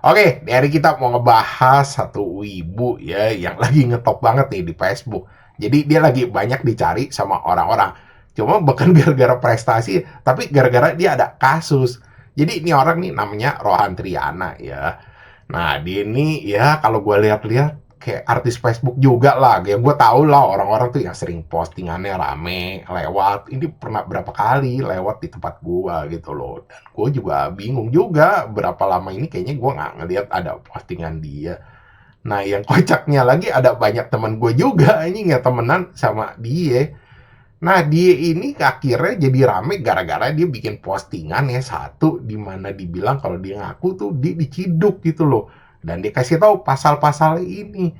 Oke, dari kita mau ngebahas satu wibu ya yang lagi ngetop banget nih di Facebook. Jadi dia lagi banyak dicari sama orang-orang. Cuma bukan gara-gara prestasi, tapi gara-gara dia ada kasus. Jadi ini orang nih namanya Rohan Triana ya. Nah, dia ini ya kalau gue lihat-lihat kayak artis Facebook juga lah. Kayak gue tau lah orang-orang tuh yang sering postingannya rame, lewat. Ini pernah berapa kali lewat di tempat gue gitu loh. Dan gue juga bingung juga berapa lama ini kayaknya gue nggak ngeliat ada postingan dia. Nah, yang kocaknya lagi ada banyak teman gue juga ini nggak temenan sama dia. Nah, dia ini akhirnya jadi rame gara-gara dia bikin postingan ya satu di mana dibilang kalau dia ngaku tuh dia diciduk gitu loh. Dan dia kasih tahu pasal-pasal ini.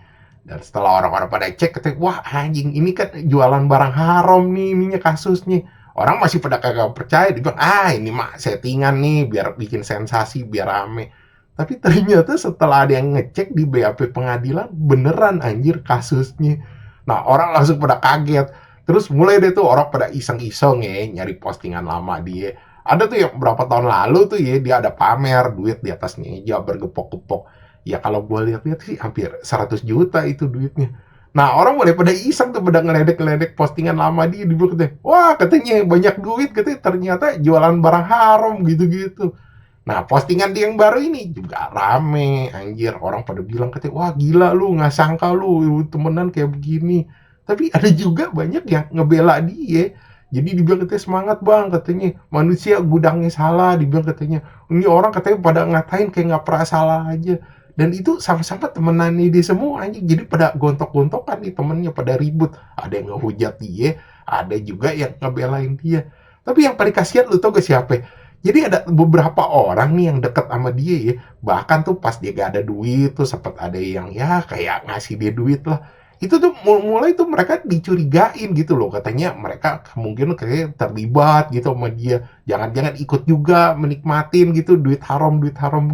Dan setelah orang-orang pada cek, katanya, wah anjing ini kan jualan barang haram nih ininya kasusnya. Orang masih pada kagak percaya, dia bilang, ini mah settingan nih biar bikin sensasi, biar rame. Tapi ternyata setelah ada yang ngecek di BAP pengadilan, beneran anjir kasusnya. Nah, orang langsung pada kaget. Terus mulai deh tuh orang pada iseng-iseng ya nyari postingan lama dia. Ada tuh yang berapa tahun lalu tuh ya dia ada pamer duit di atas meja bergepok-gepok. Ya kalau gue lihat-lihat sih hampir 100 juta itu duitnya. Nah orang mulai pada iseng tuh pada ngeledek-ngeledek postingan lama dia di katanya, wah katanya banyak duit katanya ternyata jualan barang haram gitu-gitu. Nah postingan dia yang baru ini juga rame anjir orang pada bilang katanya wah gila lu nggak sangka lu temenan kayak begini. Tapi ada juga banyak yang ngebela dia. Jadi dibilang katanya semangat bang katanya manusia gudangnya salah dibilang katanya ini orang katanya pada ngatain kayak nggak pernah salah aja dan itu sama-sama temenan dia semua anjing jadi pada gontok-gontokan nih temennya pada ribut ada yang ngehujat dia ada juga yang ngebelain dia tapi yang paling kasihan lu tau gak siapa jadi ada beberapa orang nih yang deket sama dia ya bahkan tuh pas dia gak ada duit tuh sempet ada yang ya kayak ngasih dia duit lah itu tuh mulai tuh mereka dicurigain gitu loh katanya mereka mungkin kayak terlibat gitu sama dia jangan-jangan ikut juga menikmatin gitu duit haram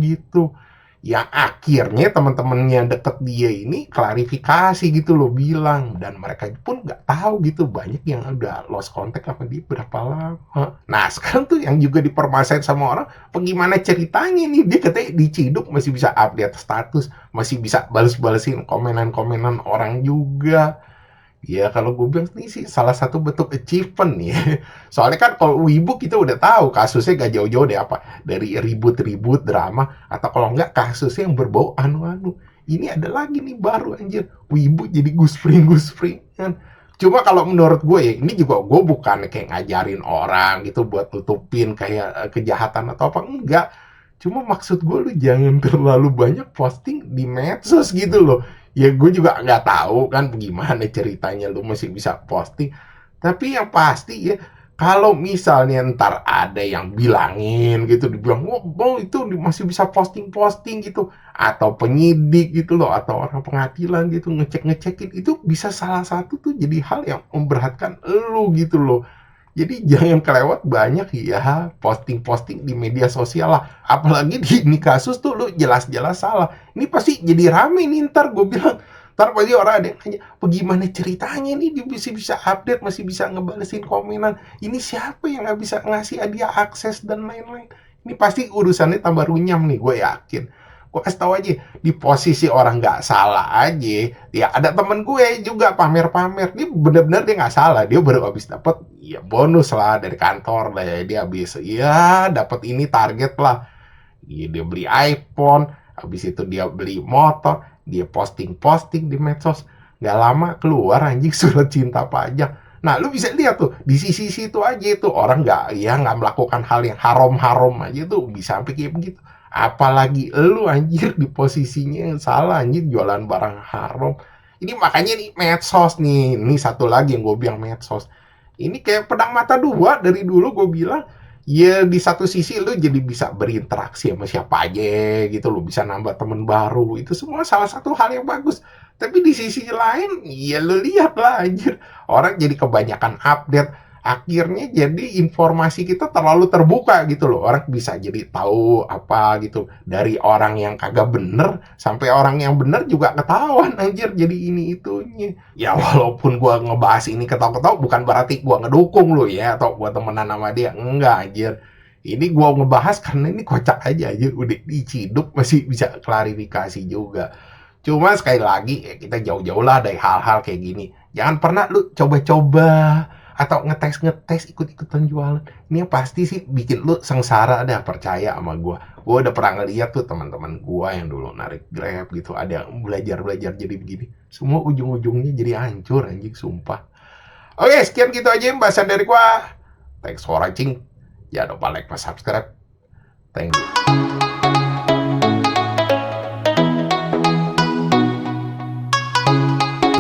gitu yang akhirnya teman-teman yang deket dia ini klarifikasi gitu loh bilang dan mereka pun nggak tahu gitu banyak yang udah lost contact sama dia berapa lama. Nah sekarang tuh yang juga dipermasalahin sama orang, bagaimana ceritanya nih dia katanya diciduk masih bisa update status, masih bisa balas-balesin komenan-komenan orang juga. Ya kalau gue bilang ini sih salah satu bentuk achievement ya. Soalnya kan kalau Wibu kita udah tahu kasusnya gak jauh-jauh deh apa dari ribut-ribut drama atau kalau enggak kasusnya yang berbau anu-anu. Ini ada lagi nih baru anjir. Wibu jadi Gus Pring kan. Cuma kalau menurut gue ya ini juga gue bukan kayak ngajarin orang gitu buat tutupin kayak kejahatan atau apa enggak. Cuma maksud gue lu jangan terlalu banyak posting di medsos gitu loh. Ya gue juga nggak tahu kan gimana ceritanya lu masih bisa posting. Tapi yang pasti ya kalau misalnya ntar ada yang bilangin gitu dibilang oh itu masih bisa posting-posting gitu atau penyidik gitu loh atau orang pengadilan gitu ngecek-ngecekin itu bisa salah satu tuh jadi hal yang memberatkan lu gitu loh jadi jangan kelewat banyak ya posting-posting di media sosial lah. Apalagi di ini kasus tuh lu jelas-jelas salah. Ini pasti jadi rame nih ntar gue bilang. Ntar pasti orang ada yang nanya, bagaimana ceritanya nih dia masih bisa update, masih bisa ngebalesin komenan. Ini siapa yang nggak bisa ngasih dia akses dan lain-lain. Ini pasti urusannya tambah runyam nih, gue yakin. Gue kasih tau aja, di posisi orang nggak salah aja, ya ada temen gue juga pamer-pamer, dia bener-bener dia nggak salah, dia baru habis dapet ya bonus lah dari kantor lah ya, dia habis ya dapet ini target lah, ya, dia beli iPhone, habis itu dia beli motor, dia posting-posting di medsos, nggak lama keluar anjing surat cinta pajak. Nah, lu bisa lihat tuh di sisi situ aja tuh orang nggak melakukan hal yang haram-haram aja tuh bisa sampai kayak begitu. Apalagi lu anjir di posisinya yang salah anjir jualan barang haram. Ini makanya nih medsos nih. Ini satu lagi yang gue bilang medsos. Ini kayak pedang mata dua dari dulu gue bilang ya di satu sisi lu jadi bisa berinteraksi sama siapa aja gitu lu bisa nambah temen baru itu semua salah satu hal yang bagus tapi di sisi lain ya lu lihat lah anjir orang jadi kebanyakan update akhirnya jadi informasi kita terlalu terbuka gitu loh orang bisa jadi tahu apa gitu dari orang yang kagak bener sampai orang yang bener juga ketahuan anjir jadi ini itunya ya walaupun gua ngebahas ini ketawa-ketawa bukan berarti gua ngedukung lu ya atau gua temenan sama dia enggak anjir Ini gua ngebahas karena ini kocak aja anjir, udah diciduk masih bisa klarifikasi juga. Cuma sekali lagi ya kita jauh-jauh lah dari hal-hal kayak gini. Jangan pernah lu coba-coba atau ngetes-ngetes ikut-ikutan jualan. Ini yang pasti sih bikin lu sengsara dah, percaya sama gua. Gua udah pernah ngeliat tuh teman-teman gua yang dulu narik Grab gitu, ada yang belajar-belajar jadi begini. Semua ujung-ujungnya jadi hancur anjing, sumpah. Oke, sekian gitu aja pembahasan dari gua. Thanks for watching. Jangan lupa like, subscribe. Thank you.